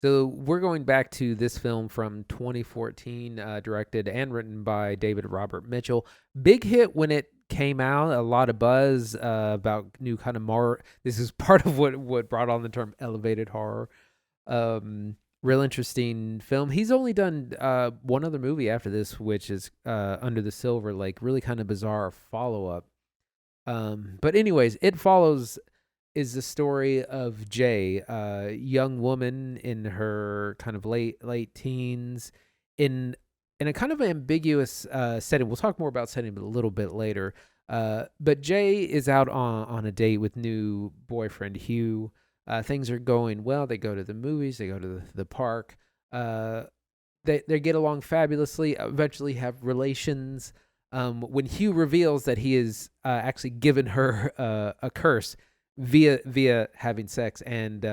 So we're going back to this film from 2014, directed and written by David Robert Mitchell. Big hit when it came out. A lot of buzz about new kind of more. This is part of what brought on the term elevated horror. Real interesting film. He's only done one other movie after this, which is Under the Silver Lake. Really kind of bizarre follow up. But anyways, It Follows is the story of Jay, a young woman in her kind of late teens, in a kind of ambiguous setting. We'll talk more about setting a little bit later. But Jay is out on a date with new boyfriend Hugh. Things are going well. They go to the movies. They go to the park. They get along fabulously. Eventually, have relations. When Hugh reveals that he is actually given her a curse via having sex, and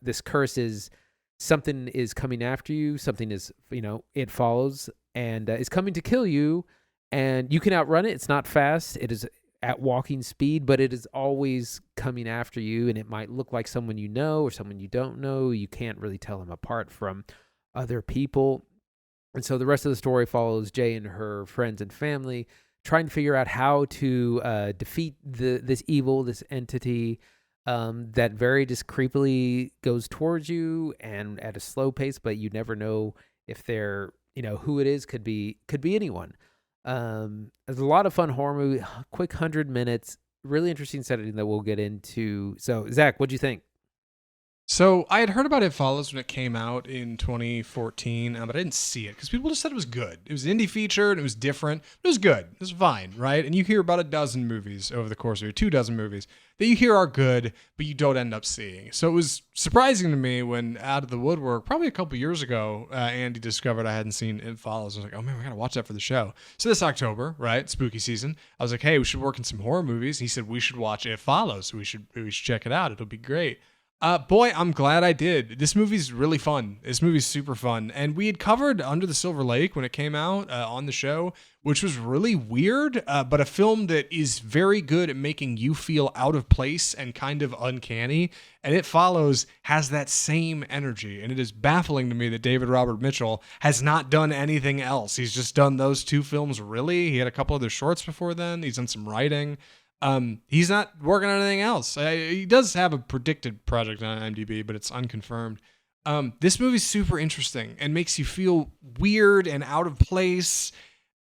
this curse is something is coming after you. Something is, it follows and is coming to kill you, and you can outrun it. It's not fast. It is at walking speed, but it is always coming after you, and it might look like someone you know or someone you don't know. You can't really tell them apart from other people. And so the rest of the story follows Jay and her friends and family trying to figure out how to defeat this evil, this entity that very just creepily goes towards you and at a slow pace, but you never know if they're, who it is. Could be anyone. It's a lot of fun horror movie, quick 100 minutes, really interesting setting that we'll get into. So, Zach, what'd you think? So I had heard about It Follows when it came out in 2014, but I didn't see it because people just said it was good. It was an indie feature and it was different. It was good. It was fine, right? And you hear about a dozen movies over the course of your 2 dozen movies that you hear are good, but you don't end up seeing. So it was surprising to me when out of the woodwork, probably a couple years ago, Andy discovered I hadn't seen It Follows. I was like, oh man, we got to watch that for the show. So this October, right, spooky season, I was like, hey, we should work in some horror movies. He said we should watch It Follows. So we should check it out. It'll be great. Boy, I'm glad I did. This movie's really fun. This movie's super fun. And we had covered Under the Silver Lake when it came out on the show, which was really weird, but a film that is very good at making you feel out of place and kind of uncanny. And It Follows has that same energy. And it is baffling to me that David Robert Mitchell has not done anything else. He's just done those two films, really. He had a couple other shorts before then. He's done some writing. He's not working on anything else. He does have a predicted project on IMDb, but it's unconfirmed. This movie's super interesting and makes you feel weird and out of place.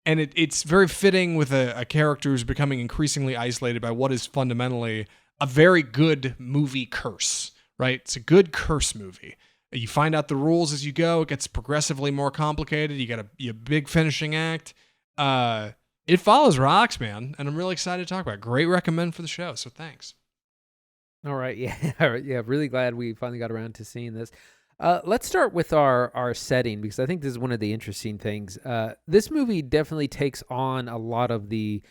And it's very fitting with a character who's becoming increasingly isolated by what is fundamentally a very good movie curse, right? It's a good curse movie. You find out the rules as you go. It gets progressively more complicated. You got a big finishing act. It Follows rocks, man, and I'm really excited to talk about it. Great recommend for the show, so thanks. All right, yeah, all right, yeah. Really glad we finally got around to seeing this. Let's start with our setting because I think this is one of the interesting things. This movie definitely takes on a lot of the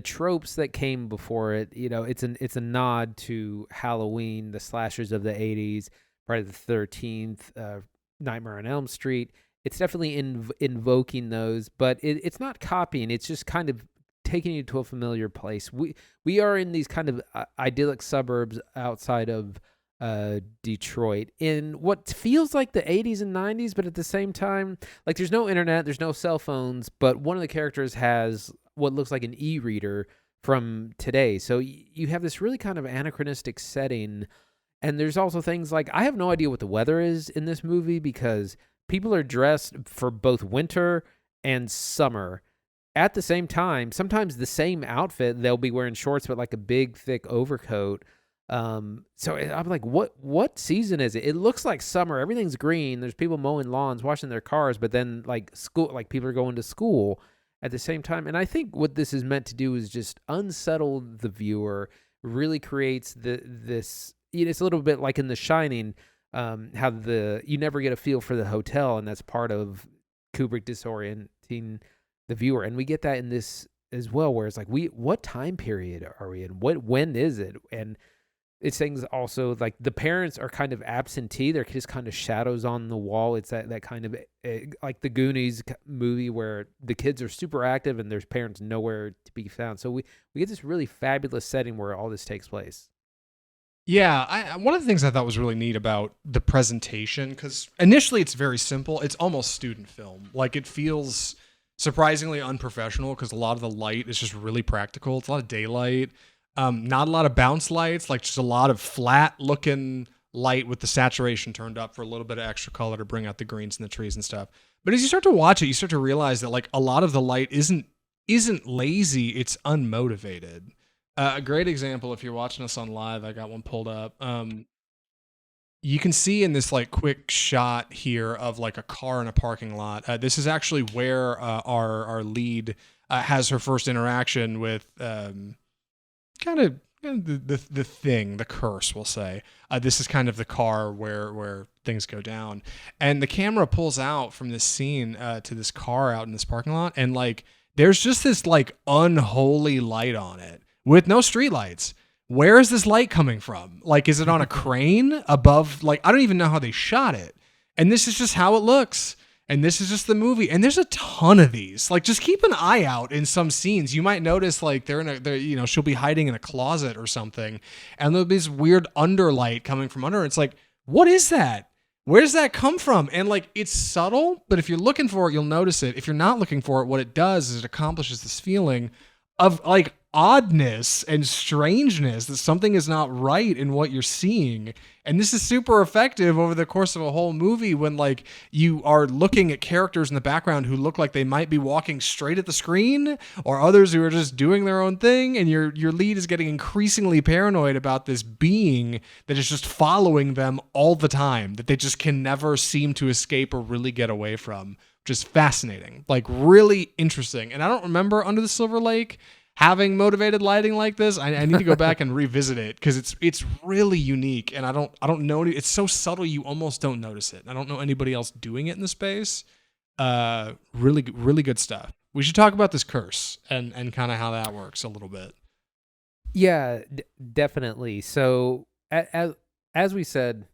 tropes that came before it. It's a nod to Halloween, the slashers of the '80s, Friday the 13th, Nightmare on Elm Street. It's definitely invoking those, but it's not copying. It's just kind of taking you to a familiar place. We are in these kind of idyllic suburbs outside of Detroit in what feels like the 80s and 90s, but at the same time, like there's no internet, there's no cell phones, but one of the characters has what looks like an e-reader from today. So you have this really kind of anachronistic setting. And there's also things like I have no idea what the weather is in this movie because people are dressed for both winter and summer at the same time. Sometimes the same outfit, they'll be wearing shorts but like a big thick overcoat. So I'm like, what season is it? It looks like summer. Everything's green. There's people mowing lawns, washing their cars, but then like people are going to school at the same time. And I think what this is meant to do is just unsettle the viewer. Really creates this. It's a little bit like in The Shining. How you never get a feel for the hotel, and that's part of Kubrick disorienting the viewer, and we get that in this as well, where it's like, what time period are we in? When is it? And it's things also like the parents are kind of absentee; they're just kind of shadows on the wall. It's that kind of like the Goonies movie where the kids are super active and there's parents nowhere to be found. So we get this really fabulous setting where all this takes place. Yeah, one of the things I thought was really neat about the presentation, because initially it's very simple. It's almost student film. Like it feels surprisingly unprofessional because a lot of the light is just really practical. It's a lot of daylight, not a lot of bounce lights, like just a lot of flat looking light with the saturation turned up for a little bit of extra color to bring out the greens and the trees and stuff. But as you start to watch it, you start to realize that like a lot of the light isn't lazy. It's unmotivated. A great example, if you're watching us on live, I got one pulled up. You can see in this like quick shot here of like a car in a parking lot. This is actually where our lead has her first interaction with kind of the thing, the curse, we'll say. This is kind of the car where things go down, and the camera pulls out from this scene to this car out in this parking lot, and like there's just this like unholy light on it with no street lights. Where is this light coming from? Like, is it on a crane above? Like, I don't even know how they shot it. And this is just how it looks. And this is just the movie. And there's a ton of these. Like, just keep an eye out in some scenes. You might notice, like, she'll be hiding in a closet or something. And there'll be this weird underlight coming from under. It's like, what is that? Where does that come from? And like, it's subtle, but if you're looking for it, you'll notice it. If you're not looking for it, what it does is it accomplishes this feeling of like oddness and strangeness, that something is not right in what you're seeing. And this is super effective over the course of a whole movie when like you are looking at characters in the background who look like they might be walking straight at the screen, or others who are just doing their own thing, and your lead is getting increasingly paranoid about this being that is just following them all the time, that they just can never seem to escape or really get away from. Just fascinating, like really interesting. And I don't remember Under the Silver Lake having motivated lighting like this. I need to go back and revisit it because it's really unique, and I don't know. It's so subtle you almost don't notice it. I don't know anybody else doing it in the space. Really good stuff. We should talk about this curse and kind of how that works a little bit. Yeah, definitely. So as we said,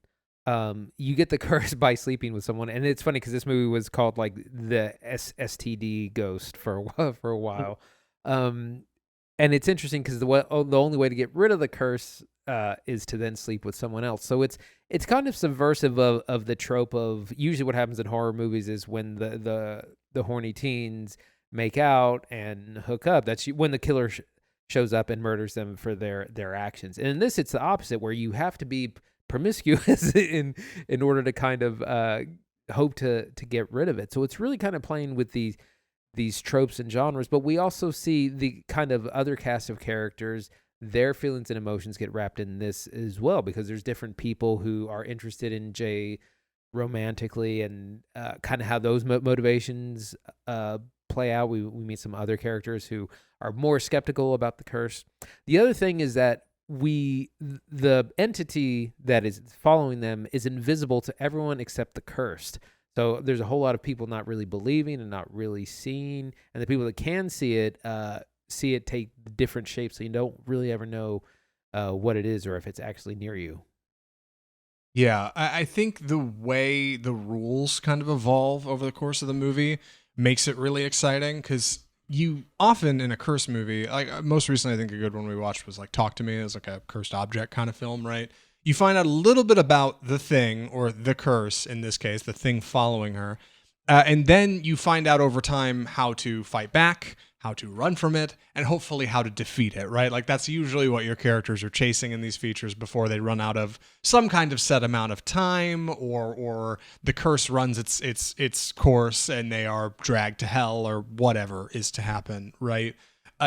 you get the curse by sleeping with someone, and it's funny because this movie was called like the STD ghost for a while. And it's interesting because the only way to get rid of the curse is to then sleep with someone else. So it's kind of subversive of the trope of usually what happens in horror movies is when the horny teens make out and hook up. That's when the killer shows up and murders them for their actions. And in this, it's the opposite, where you have to be promiscuous in order to kind of hope to get rid of it. So it's really kind of playing with these tropes and genres, but we also see the kind of other cast of characters, their feelings and emotions get wrapped in this as well, because there's different people who are interested in Jay romantically, and kind of how those motivations play out. We meet some other characters who are more skeptical about the curse. The other thing is that the entity that is following them is invisible to everyone except the cursed. So there's a whole lot of people not really believing and not really seeing, and the people that can see it take different shapes, so you don't really ever know what it is or if it's actually near you. Yeah, I think the way the rules kind of evolve over the course of the movie makes it really exciting, because you often in a curse movie, like most recently, I think a good one we watched was like Talk to Me. It was like a cursed object kind of film, right? You find out a little bit about the thing, or the curse in this case, the thing following her. And then you find out over time how to fight back, how to run from it, and hopefully how to defeat it, right? Like that's usually what your characters are chasing in these features before they run out of some kind of set amount of time, or the curse runs its course and they are dragged to hell, or whatever is to happen, right?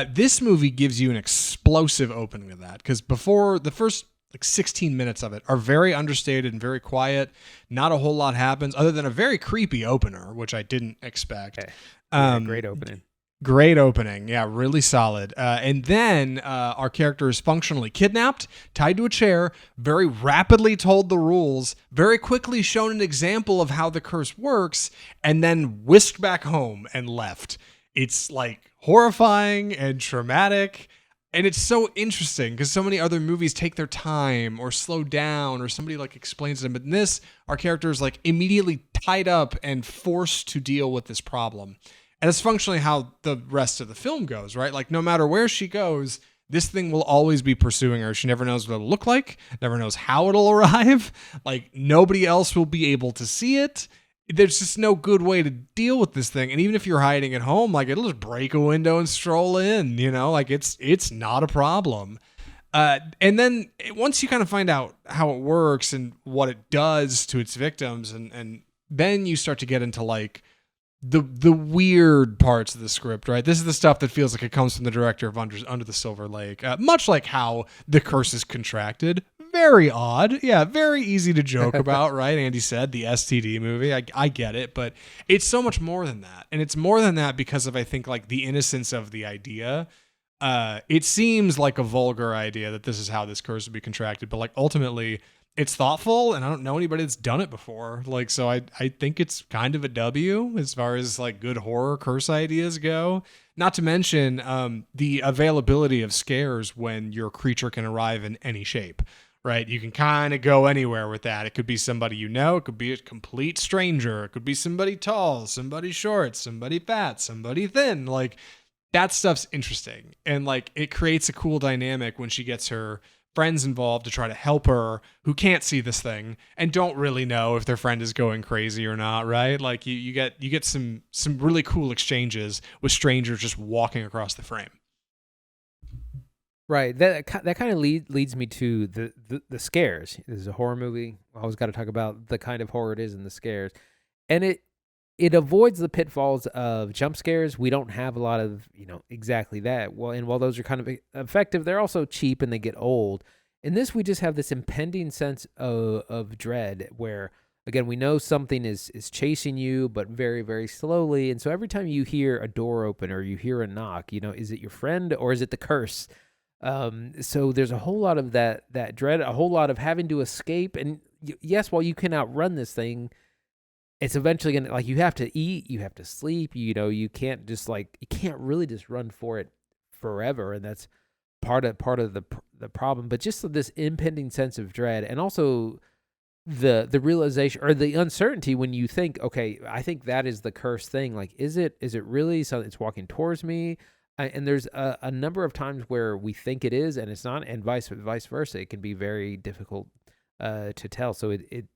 This movie gives you an explosive opening of that, because before the first like 16 minutes of it are very understated and very quiet. Not a whole lot happens other than a very creepy opener, which I didn't expect. Okay. Yeah, great opening. Great opening. Yeah, really solid. And then our character is functionally kidnapped, tied to a chair, very rapidly told the rules, very quickly shown an example of how the curse works, and then whisked back home and left. It's like horrifying and traumatic. And it's so interesting because so many other movies take their time or slow down, or somebody like explains them. But in this, our character is like immediately tied up and forced to deal with this problem. And it's functionally how the rest of the film goes, right? Like no matter where she goes, this thing will always be pursuing her. She never knows what it'll look like, never knows how it'll arrive. Like, nobody else will be able to see it. There's just no good way to deal with this thing. And even if you're hiding at home, like, it'll just break a window and stroll in, like it's not a problem. And then once you kind of find out how it works and what it does to its victims, and then you start to get into like the weird parts of the script, right? This is the stuff that feels like it comes from the director of Under the Silver Lake, much like how the curse is contracted. Very odd. Yeah, very easy to joke about, right? Andy said the STD movie. I get it, but it's so much more than that. And it's more than that because of, I think, like the innocence of the idea. It seems like a vulgar idea that this is how this curse would be contracted, but like ultimately it's thoughtful, and I don't know anybody that's done it before. Like, so I think it's kind of a W as far as like good horror curse ideas go. Not to mention the availability of scares when your creature can arrive in any shape, right? You can kind of go anywhere with that. It could be somebody you know. It could be a complete stranger. It could be somebody tall, somebody short, somebody fat, somebody thin. Like, that stuff's interesting. And like, it creates a cool dynamic when she gets her friends involved to try to help her who can't see this thing and don't really know if their friend is going crazy or not, right? Like, you get some really cool exchanges with strangers just walking across the frame. Right. That kind of leads me to the scares. This is a horror movie. I always got to talk about the kind of horror it is in the scares. And it avoids the pitfalls of jump scares. We don't have a lot of, exactly that. Well, and while those are kind of effective, they're also cheap and they get old. In this, we just have this impending sense of dread where, again, we know something is chasing you, but very, very slowly. And so every time you hear a door open or you hear a knock, is it your friend or is it the curse? So there's a whole lot of that dread, a whole lot of having to escape. And yes, while you can outrun this thing, it's eventually going to, like, you have to eat, you have to sleep, you can't just you can't really just run for it forever. And that's part of the problem, but just this impending sense of dread, and also the realization or the uncertainty when you think, okay, I think that is the cursed thing. Like, is it really something it's walking towards me? And there's a number of times where we think it is and it's not, and vice versa. It can be very difficult to tell. So it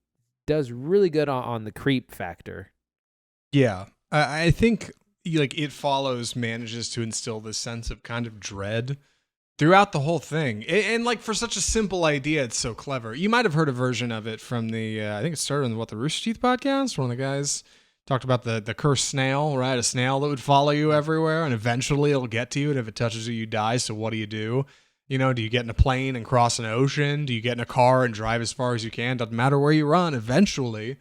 does really good on the creep factor. Yeah, I think like It Follows manages to instill this sense of kind of dread throughout the whole thing, and like for such a simple idea, it's so clever. You might have heard a version of it from the I think it started on the Rooster Teeth podcast. One of the guys talked about the cursed snail, right? A snail that would follow you everywhere, and eventually it'll get to you, and if it touches you, you die. So what do you do? Do you get in a plane and cross an ocean? Do you get in a car and drive as far as you can? Doesn't matter where you run. Eventually,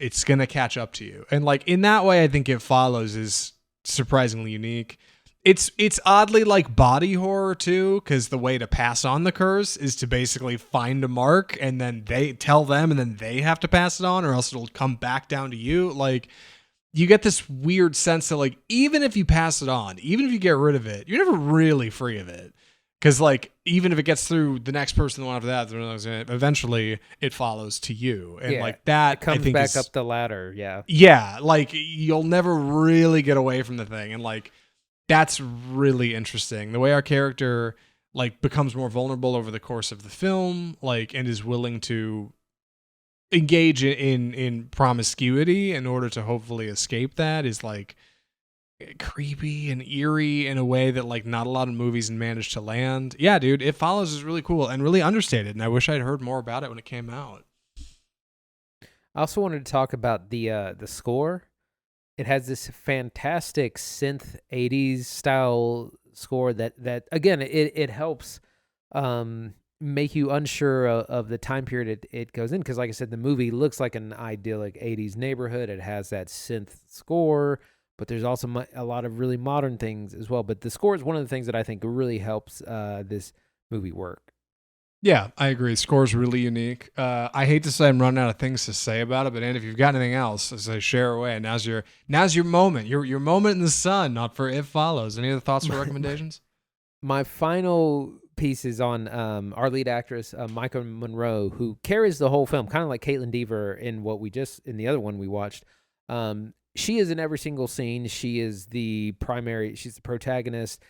it's going to catch up to you. And like in that way, I think It Follows is surprisingly unique. It's oddly like body horror too, because the way to pass on the curse is to basically find a mark and then they tell them and then they have to pass it on, or else it'll come back down to you. Like, you get this weird sense that like, even if you pass it on, even if you get rid of it, you're never really free of it. Because, like, even if it gets through the next person, the one after that, eventually it follows to you. And, like, that, it comes I think, back up the ladder, yeah. Yeah, like, you'll never really get away from the thing. And, like, that's really interesting. The way our character, like, becomes more vulnerable over the course of the film, like, and is willing to engage in promiscuity in order to hopefully escape that is, like, creepy and eerie in a way that like not a lot of movies manage to land. Yeah, dude, It Follows is really cool and really understated, and I wish I'd heard more about it when it came out. I also wanted to talk about the score. It has this fantastic synth 80s style score that again it helps make you unsure of the time period it goes in, because like I said, the movie looks like an idyllic 80s neighborhood. It has that synth score, but there's also a lot of really modern things as well. But the score is one of the things that I think really helps this movie work. Yeah, I agree. Score's really unique. I hate to say I'm running out of things to say about it, but Andy, if you've got anything else, I say share away. Now's your moment. Your moment in the sun, not for It Follows. Any other thoughts or recommendations? My final piece is on our lead actress, Micah Monroe, who carries the whole film, kind of like Caitlin Dever in the other one we watched. She is in every single scene. She is she's the protagonist.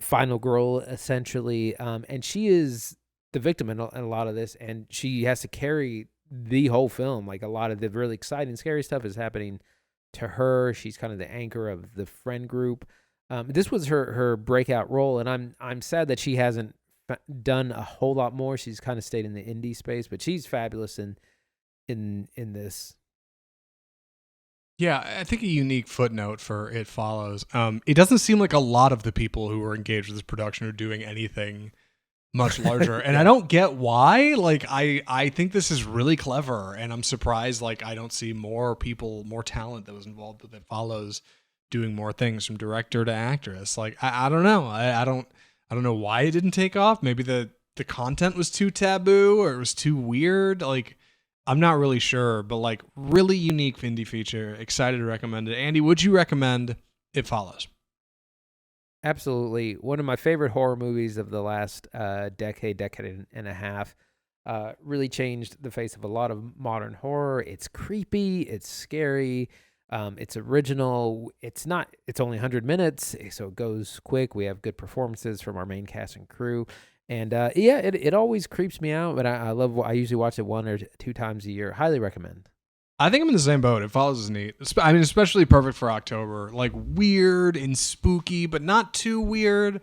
final girl essentially, and she is the victim in a lot of this, and she has to carry the whole film. Like a lot of the really exciting, scary stuff is happening to her. She's kind of the anchor of the friend group. This was her breakout role, and I'm sad that she hasn't done a whole lot more. She's kind of stayed in the indie space, but she's fabulous in this. Yeah, I think a unique footnote for It Follows. It doesn't seem like a lot of the people who were engaged with this production are doing anything much larger, and I don't get why. Like, I think this is really clever, and I'm surprised. Like, I don't see more people, more talent that was involved with It Follows, doing more things from director to actress. Like, I don't know. I don't know why it didn't take off. Maybe the content was too taboo or it was too weird. Like, I'm not really sure, but like really unique indie feature. Excited to recommend it. Andy, would you recommend It Follows? Absolutely. One of my favorite horror movies of the last decade and a half. Really changed the face of a lot of modern horror. It's creepy. It's scary. It's original. It's only 100 minutes, so it goes quick. We have good performances from our main cast and crew. And yeah, it always creeps me out, but I usually watch it 1 or 2 times a year. Highly recommend. I think I'm in the same boat. It Follows is neat. I mean, especially perfect for October. Like weird and spooky, but not too weird.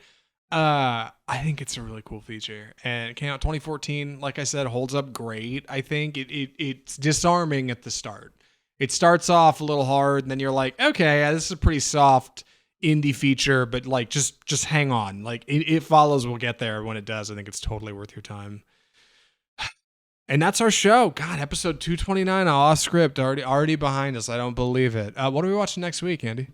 I think it's a really cool feature, and it came out 2014. Like I said, holds up great. I think it's disarming at the start. It starts off a little hard, and then you're like, okay, this is a pretty soft indie feature, but like just hang on. Like it Follows will get there when it does. I think it's totally worth your time. And that's our show. God, episode 229 off script already behind us. I don't believe it. What are we watching next week, Andy?